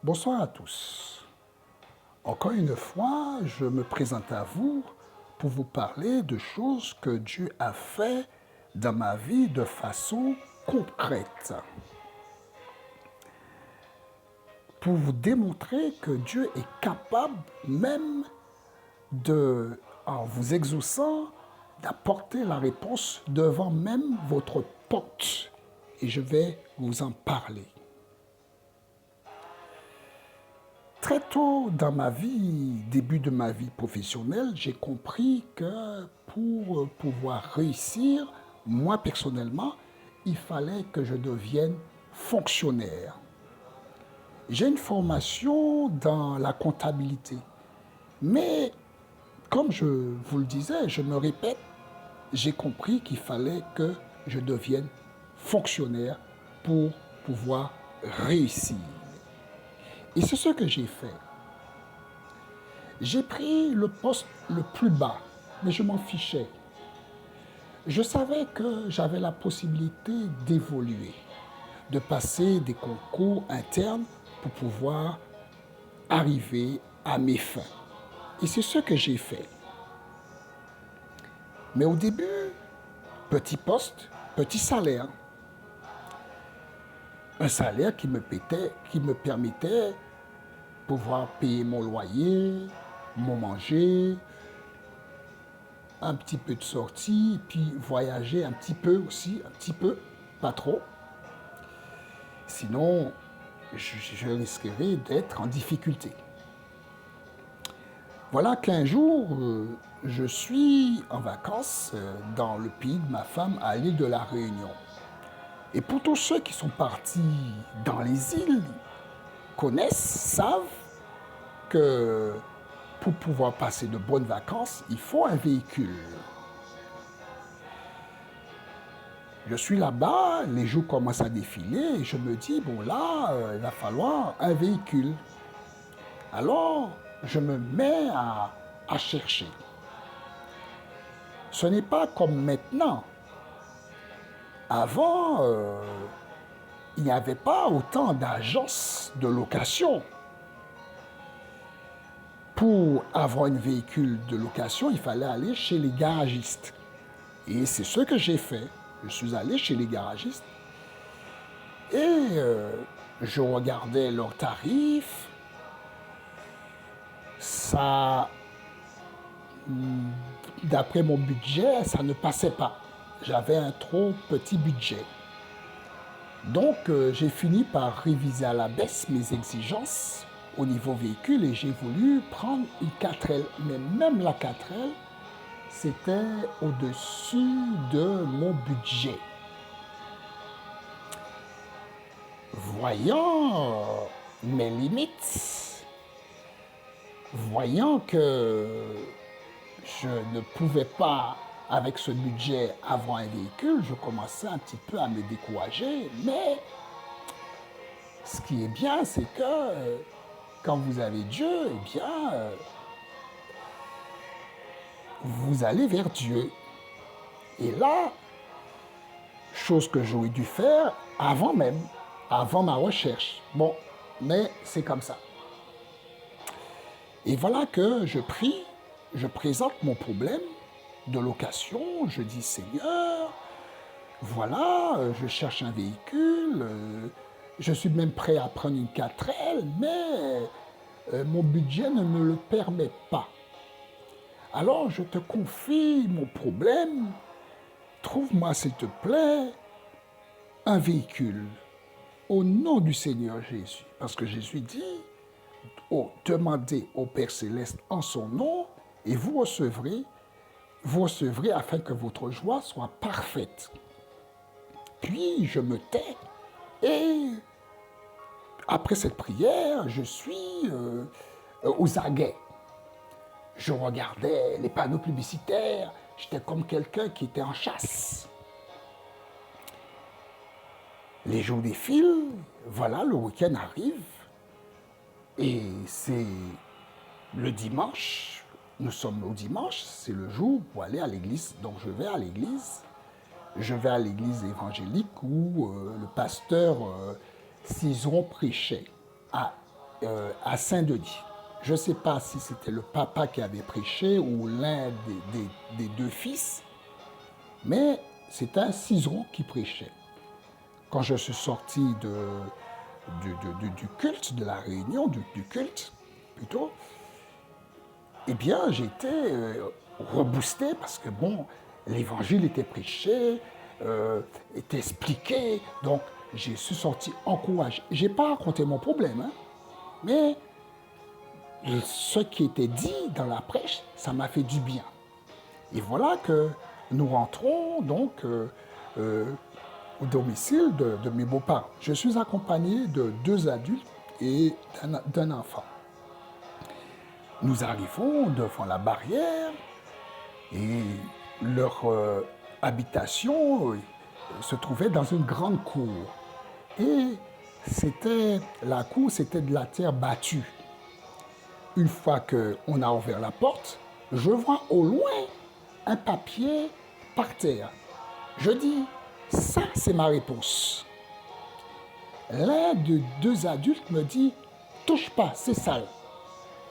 Bonsoir à tous. Encore une fois, je me présente à vous pour vous parler de choses que Dieu a fait dans ma vie de façon concrète. Pour vous démontrer que Dieu est capable même en vous exaucant, d'apporter la réponse devant même votre porte. Et je vais vous en parler. Très tôt dans ma vie, début de ma vie professionnelle, j'ai compris que pour pouvoir réussir, moi personnellement, il fallait que je devienne fonctionnaire. J'ai une formation dans la comptabilité, mais comme je vous le disais, je me répète, j'ai compris qu'il fallait que je devienne fonctionnaire pour pouvoir réussir. Et c'est ce que j'ai fait. J'ai pris le poste le plus bas, mais je m'en fichais. Je savais que j'avais la possibilité d'évoluer, de passer des concours internes pour pouvoir arriver à mes fins. Et c'est ce que j'ai fait. Mais au début, petit poste, petit salaire. Un salaire qui me permettait de pouvoir payer mon loyer, mon manger, un petit peu de sortie, puis voyager un petit peu aussi, un petit peu, pas trop. Sinon, je risquerais d'être en difficulté. Voilà qu'un jour, je suis en vacances dans le pays de ma femme à l'île de la Réunion. Et pour tous ceux qui sont partis dans les îles, connaissent, savent que pour pouvoir passer de bonnes vacances, il faut un véhicule. Je suis là-bas, les jours commencent à défiler et je me dis, bon là, il va falloir un véhicule. Alors, je me mets à chercher. Ce n'est pas comme maintenant. Avant, il n'y avait pas autant d'agences de location. Pour avoir un véhicule de location, il fallait aller chez les garagistes. Et c'est ce que j'ai fait. Je suis allé chez les garagistes et je regardais leurs tarifs. Ça, d'après mon budget, ça ne passait pas. J'avais un trop petit budget. Donc, j'ai fini par réviser à la baisse mes exigences au niveau véhicule et j'ai voulu prendre une 4L. Mais même la 4L, c'était au-dessus de mon budget. Voyant mes limites, voyant que je ne pouvais pas, avec ce budget, avoir un véhicule, je commençais un petit peu à me décourager. Mais ce qui est bien, c'est que quand vous avez Dieu, eh bien, vous allez vers Dieu. Et là, chose que j'aurais dû faire avant même, avant ma recherche. Bon, mais c'est comme ça. Et voilà que je prie, je présente mon problème de location, je dis Seigneur, voilà, je cherche un véhicule, je suis même prêt à prendre une 4L, mais mon budget ne me le permet pas. Alors je te confie mon problème, trouve-moi s'il te plaît un véhicule au nom du Seigneur Jésus. Parce que Jésus dit, oh, demandez au Père Céleste en son nom et vous recevrez afin que votre joie soit parfaite. Puis je me tais et après cette prière, je suis aux aguets. Je regardais les panneaux publicitaires, j'étais comme quelqu'un qui était en chasse. Les jours défilent, voilà, le week-end arrive et c'est le dimanche. Nous sommes au dimanche, c'est le jour pour aller à l'église. Donc je vais à l'église. Je vais à l'église évangélique où le pasteur Cizeron prêchait. à Saint-Denis. Je ne sais pas si c'était le papa qui avait prêché ou l'un des deux fils, mais c'était un ciseron qui prêchait. Quand je suis sorti du culte, de la réunion, du culte plutôt, eh bien, j'étais reboosté parce que, bon, l'évangile était prêché, était expliqué, donc je suis sorti encouragé. Je n'ai pas raconté mon problème, hein, mais ce qui était dit dans la prêche, ça m'a fait du bien. Et voilà que nous rentrons donc au domicile de mes beaux-parents. Je suis accompagné de 2 adultes et d'un enfant. Nous arrivons devant la barrière et leur habitation se trouvait dans une grande cour. Et la cour, c'était de la terre battue. Une fois qu'on a ouvert la porte, je vois au loin un papier par terre. Je dis, ça c'est ma réponse. L'un des 2 adultes me dit, touche pas, c'est sale.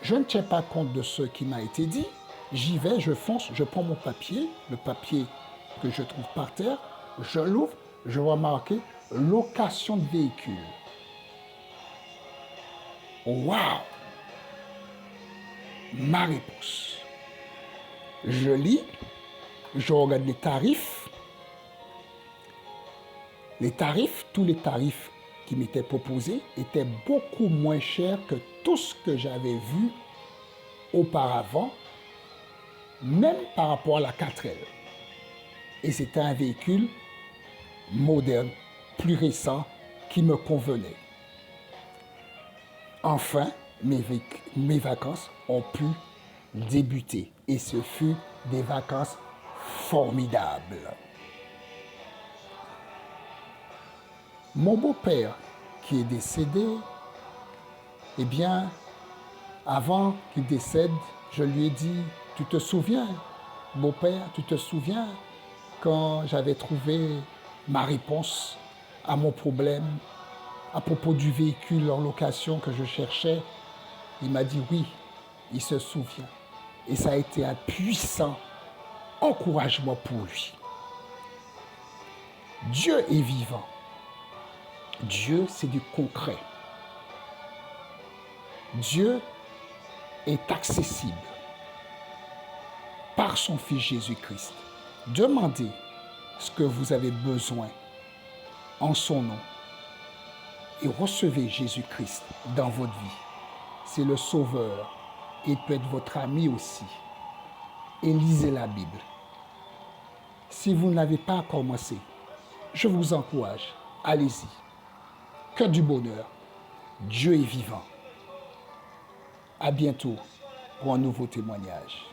Je ne tiens pas compte de ce qui m'a été dit. J'y vais, je fonce, je prends mon papier, le papier que je trouve par terre, je l'ouvre, je vois marqué location de véhicule. Waouh! Ma réponse. Je lis, je regarde les tarifs. Tous les tarifs qui m'étaient proposés étaient beaucoup moins chers que tout ce que j'avais vu auparavant, même par rapport à la 4L. Et c'était un véhicule moderne, plus récent, qui me convenait. Enfin, mes vacances ont pu débuter. Et ce fut des vacances formidables. Mon beau-père, qui est décédé, eh bien, avant qu'il décède, je lui ai dit, tu te souviens, beau-père, tu te souviens quand j'avais trouvé ma réponse à mon problème à propos du véhicule en location que je cherchais? Il m'a dit oui, il se souvient. Et ça a été un puissant encouragement pour lui. Dieu est vivant. Dieu, c'est du concret. Dieu est accessible par son Fils Jésus-Christ. Demandez ce que vous avez besoin en son nom et recevez Jésus-Christ dans votre vie. C'est le Sauveur. Il peut être votre ami aussi. Et lisez la Bible. Si vous n'avez pas commencé, je vous encourage, allez-y. Que du bonheur. Dieu est vivant. À bientôt pour un nouveau témoignage.